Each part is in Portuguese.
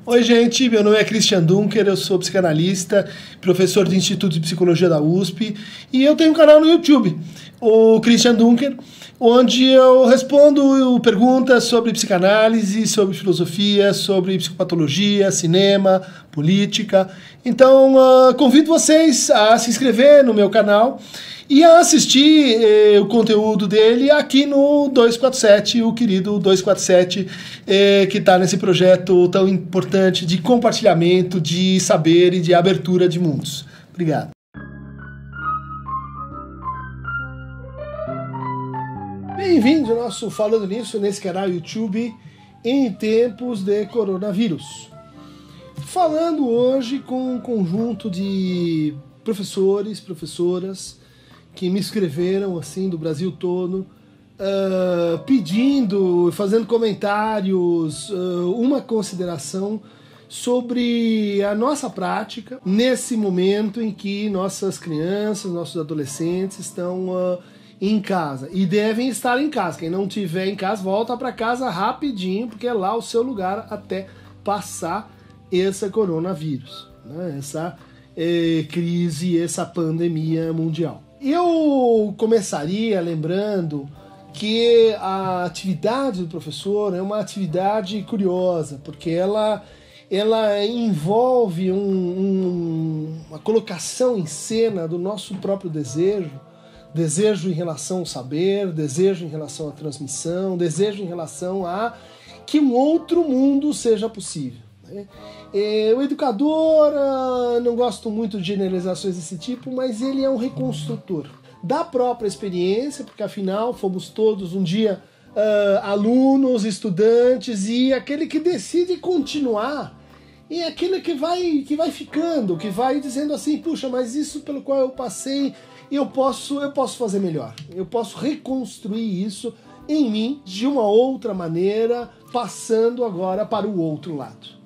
Oi, gente, meu nome é Christian Dunker, eu sou psicanalista, professor do Instituto de Psicologia da USP e eu tenho um canal no YouTube, o Christian Dunker, onde eu respondo perguntas sobre psicanálise, sobre filosofia, sobre psicopatologia, cinema, política. Então, convido vocês a se inscrever no meu canal e a assistir o conteúdo dele aqui no 247, o querido 247, que está nesse projeto tão importante de compartilhamento, de saber e de abertura de mundos. Obrigado. Bem-vindo ao nosso Falando Nisso, nesse canal YouTube, em tempos de coronavírus. Falando hoje com um conjunto de professores, professoras, que me escreveram assim do Brasil todo, pedindo, fazendo comentários, uma consideração sobre a nossa prática nesse momento em que nossas crianças, nossos adolescentes estão em casa e devem estar em casa. Quem não estiver em casa, volta para casa rapidinho, porque é lá o seu lugar até passar esse coronavírus, né? Essa crise, essa pandemia mundial. Eu começaria lembrando que a atividade do professor é uma atividade curiosa, porque ela envolve uma colocação em cena do nosso próprio desejo em relação ao saber, desejo em relação à transmissão, desejo em relação a que um outro mundo seja possível. O educador, não gosto muito de generalizações desse tipo, mas ele é um reconstrutor da própria experiência, porque afinal fomos todos um dia alunos, estudantes, e aquele que decide continuar é aquele que vai ficando, que vai dizendo assim, puxa, mas isso pelo qual eu passei, eu posso fazer melhor, eu posso reconstruir isso em mim de uma outra maneira, passando agora para o outro lado.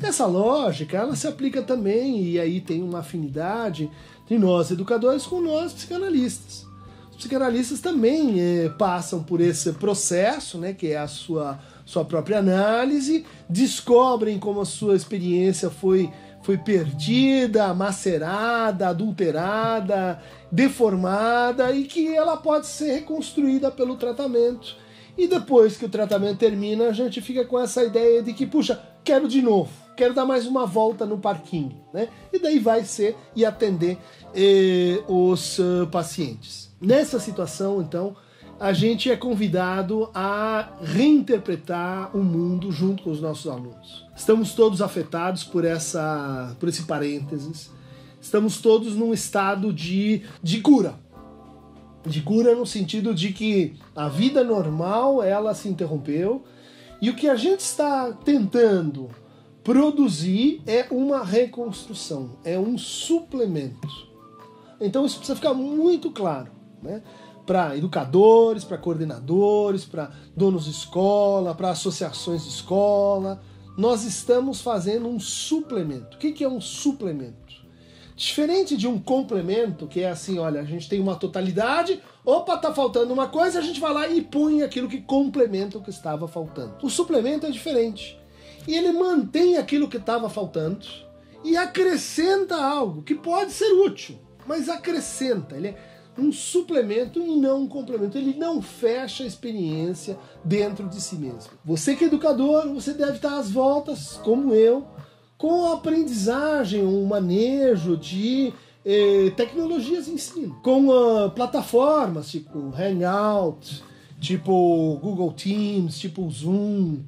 Essa lógica, ela se aplica também, e aí tem uma afinidade de nós educadores com nós psicanalistas. Os psicanalistas também passam por esse processo, né, que é a sua própria análise, descobrem como a sua experiência foi perdida, macerada, adulterada, deformada, e que ela pode ser reconstruída pelo tratamento. E depois que o tratamento termina, a gente fica com essa ideia de que, puxa, quero de novo, quero dar mais uma volta no parquinho, né? E daí vai ser e atender os pacientes. Nessa situação, então, a gente é convidado a reinterpretar o mundo junto com os nossos alunos. Estamos todos afetados por esse parênteses. Estamos todos num estado de cura. De cura no sentido de que a vida normal, ela se interrompeu, e o que a gente está tentando produzir é uma reconstrução, é um suplemento. Então isso precisa ficar muito claro, né? Para educadores, para coordenadores, para donos de escola, para associações de escola. Nós estamos fazendo um suplemento. O que é um suplemento? Diferente de um complemento, que é assim, olha, a gente tem uma totalidade, opa, tá faltando uma coisa, a gente vai lá e põe aquilo que complementa o que estava faltando. O suplemento é diferente. E ele mantém aquilo que estava faltando e acrescenta algo que pode ser útil, mas acrescenta. Ele é um suplemento e não um complemento. Ele não fecha a experiência dentro de si mesmo. Você que é educador, você deve estar às voltas, como eu, com a aprendizagem, um manejo de tecnologias de ensino, com plataformas tipo Hangout, tipo Google Teams, tipo Zoom,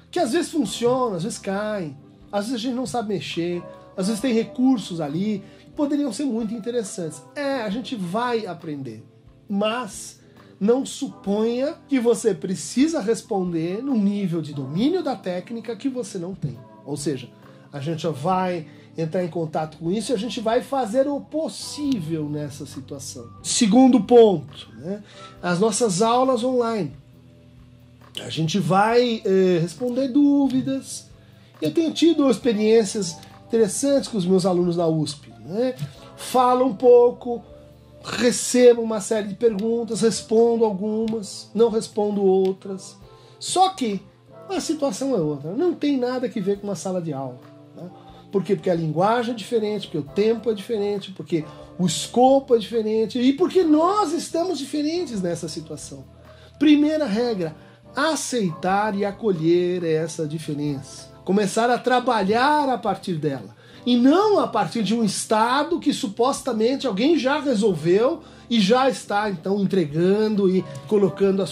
que às vezes funcionam, às vezes caem, às vezes a gente não sabe mexer, às vezes tem recursos ali que poderiam ser muito interessantes. A gente vai aprender, mas não suponha que você precisa responder num nível de domínio da técnica que você não tem. Ou seja, a gente vai entrar em contato com isso e a gente vai fazer o possível nessa situação. Segundo ponto, né? As nossas aulas online. A gente vai responder dúvidas. Eu tenho tido experiências interessantes com os meus alunos da USP, né? Falo um pouco, recebo uma série de perguntas, respondo algumas, não respondo outras. Só que a situação é outra. Não tem nada que ver com uma sala de aula. Né? Por quê? Porque a linguagem é diferente, porque o tempo é diferente, porque o escopo é diferente e porque nós estamos diferentes nessa situação. Primeira regra, aceitar e acolher essa diferença. Começar a trabalhar a partir dela. E não a partir de um estado que supostamente alguém já resolveu e já está então entregando e colocando as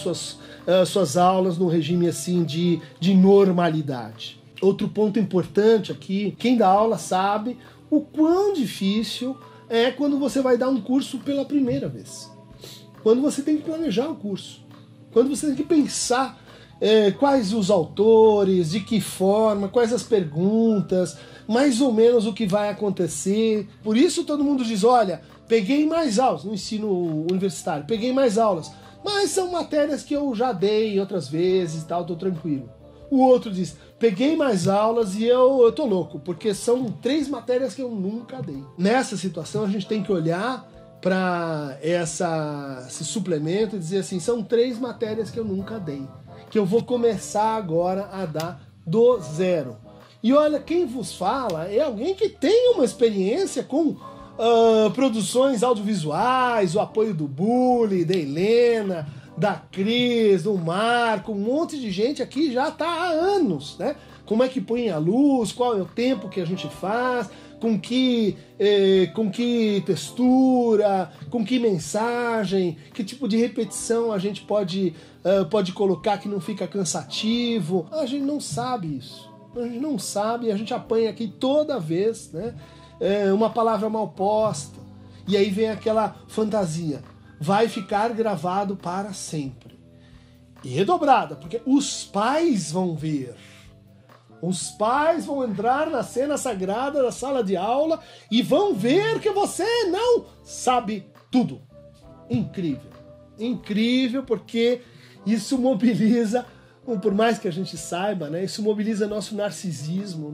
suas aulas num regime assim de normalidade. Outro ponto importante aqui, quem dá aula sabe o quão difícil é quando você vai dar um curso pela primeira vez. Quando você tem que planejar o curso. Quando você tem que pensar quais os autores, de que forma, quais as perguntas, mais ou menos o que vai acontecer. Por isso todo mundo diz, olha, peguei mais aulas no ensino universitário, peguei mais aulas, mas são matérias que eu já dei outras vezes e tal, tô tranquilo. O outro diz, peguei mais aulas e eu tô louco, porque são 3 matérias que eu nunca dei. Nessa situação a gente tem que olhar para esse suplemento e dizer assim, são 3 matérias que eu nunca dei, que eu vou começar agora a dar do zero. E olha, quem vos fala é alguém que tem uma experiência com produções audiovisuais, o apoio do Bully, da Helena, da Cris, do Marco, um monte de gente aqui já está há anos, né? Como é que põe a luz, qual é o tempo que a gente faz, com que textura, com que mensagem, que tipo de repetição a gente pode colocar que não fica cansativo. A gente não sabe isso. A gente não sabe, a gente apanha aqui toda vez, né? Uma palavra mal posta. E aí vem aquela fantasia. Vai ficar gravado para sempre. E redobrada, porque os pais vão ver. Os pais vão entrar na cena sagrada da sala de aula e vão ver que você não sabe tudo. Incrível. Incrível, porque isso mobiliza, por mais que a gente saiba, né, isso mobiliza nosso narcisismo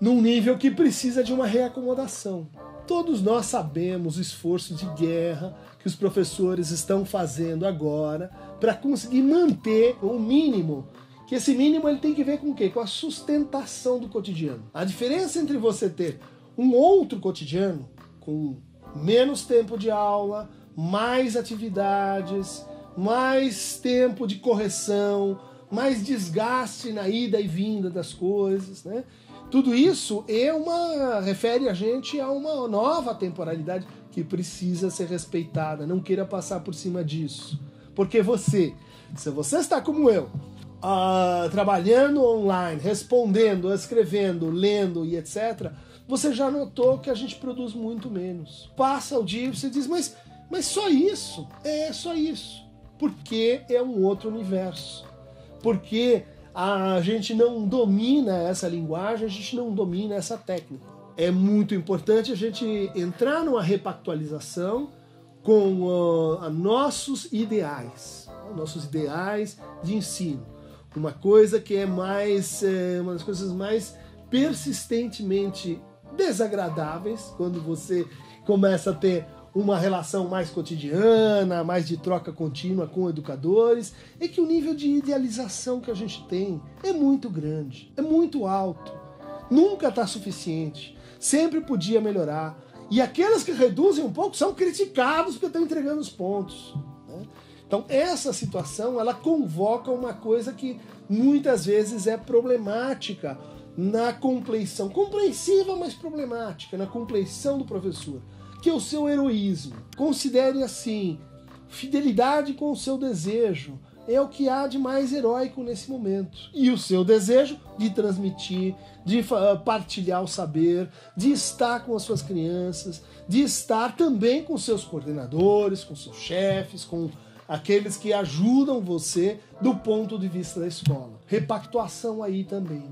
num nível que precisa de uma reacomodação. Todos nós sabemos o esforço de guerra que os professores estão fazendo agora para conseguir manter o mínimo. Que esse mínimo ele tem que ver com o quê? Com a sustentação do cotidiano. A diferença entre você ter um outro cotidiano, com menos tempo de aula, mais atividades, mais tempo de correção, mais desgaste na ida e vinda das coisas, né? Tudo isso refere a gente a uma nova temporalidade que precisa ser respeitada. Não queira passar por cima disso. Porque se você está como eu, trabalhando online, respondendo, escrevendo, lendo e etc., você já notou que a gente produz muito menos. Passa o dia e você diz, mas só isso? É só isso. Porque é um outro universo. Porque a gente não domina essa linguagem, a gente não domina essa técnica. É muito importante a gente entrar numa repactualização com nossos ideais de ensino. Uma coisa que é uma das coisas mais persistentemente desagradáveis quando você começa a ter uma relação mais cotidiana, mais de troca contínua com educadores, é que o nível de idealização que a gente tem é muito grande, é muito alto, nunca está suficiente, sempre podia melhorar, e aqueles que reduzem um pouco são criticados porque estão entregando os pontos, né? Então essa situação, ela convoca uma coisa que muitas vezes é problemática na compleição, compreensiva, mas problemática, na compleição do professor, que é o seu heroísmo. Considere assim, fidelidade com o seu desejo é o que há de mais heróico nesse momento. E o seu desejo de transmitir, de partilhar o saber, de estar com as suas crianças, de estar também com seus coordenadores, com seus chefes, com aqueles que ajudam você do ponto de vista da escola. Repactuação aí também.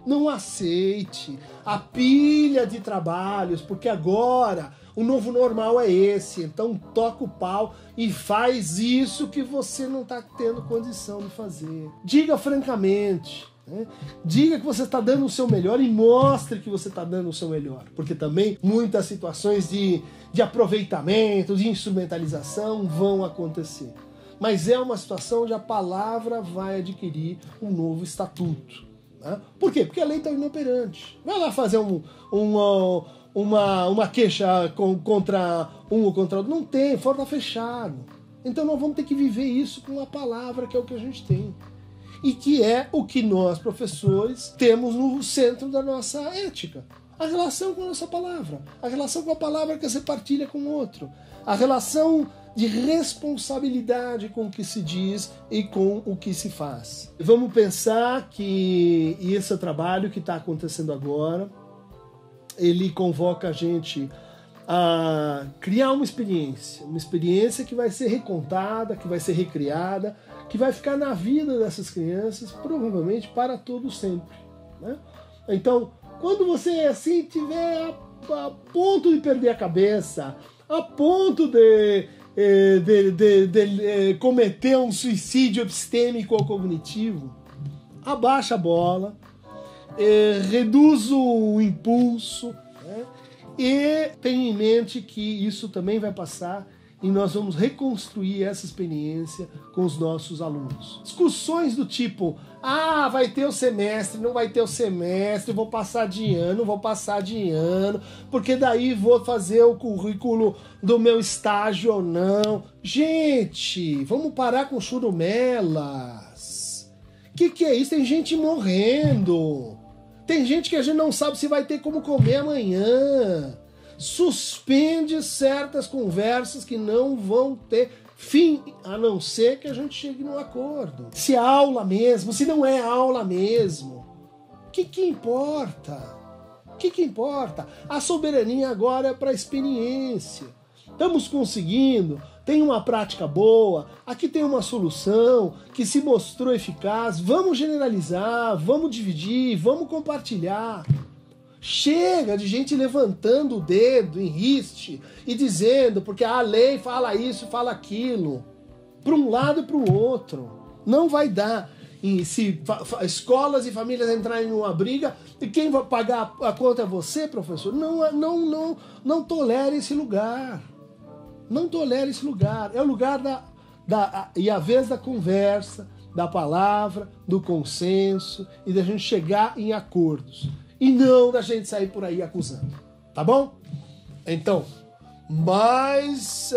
Não aceite a pilha de trabalhos, porque agora o novo normal é esse, então toca o pau e faz isso que você não está tendo condição de fazer. Diga francamente, né? Diga que você está dando o seu melhor e mostre que você está dando o seu melhor, porque também muitas situações de aproveitamento, de instrumentalização vão acontecer. mas é uma situação onde a palavra vai adquirir um novo estatuto. Né? Por quê? Porque a lei está inoperante. Vai lá fazer uma queixa contra um ou contra outro. Não tem, fora está fechado. Então nós vamos ter que viver isso com a palavra, que é o que a gente tem. E que é o que nós, professores, temos no centro da nossa ética. A relação com a nossa palavra. A relação com a palavra que você partilha com o outro. A relação de responsabilidade com o que se diz e com o que se faz. Vamos pensar que esse trabalho que está acontecendo agora, ele convoca a gente a criar uma experiência que vai ser recontada, que vai ser recriada, que vai ficar na vida dessas crianças, provavelmente para todo sempre. Né? Então, quando você assim tiver a ponto de perder a cabeça, a ponto de cometer um suicídio epistêmico ou cognitivo, abaixa a bola, reduz o impulso, né? E tenha em mente que isso também vai passar e nós vamos reconstruir essa experiência com os nossos alunos. Discussões do tipo, vai ter o semestre, não vai ter o semestre, vou passar de ano, não vou passar de ano, porque daí vou fazer o currículo do meu estágio ou não. Gente, vamos parar com churumelas. Que é isso? Tem gente morrendo. Tem gente que a gente não sabe se vai ter como comer amanhã. Suspende certas conversas que não vão ter fim, a não ser que a gente chegue num acordo. Se é aula mesmo, se não é aula mesmo. O que importa? O que importa? A soberania agora é para a experiência. Estamos conseguindo, tem uma prática boa, aqui tem uma solução que se mostrou eficaz, vamos generalizar, vamos dividir, vamos compartilhar. Chega de gente levantando o dedo em riste e dizendo, porque a lei fala isso, fala aquilo, para um lado e para o outro. Não vai dar. E se escolas e famílias entrarem numa briga, e quem vai pagar a conta é você, professor? Não tolere esse lugar. Não tolere esse lugar. É o lugar e a vez da conversa, da palavra, do consenso e da gente chegar em acordos. E não da gente sair por aí acusando. Tá bom? Então, mais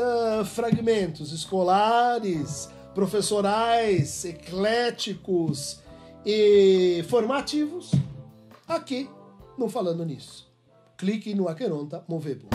fragmentos escolares, professorais, ecléticos e formativos aqui no Falando Nisso. Clique no Aqueronta Movebo.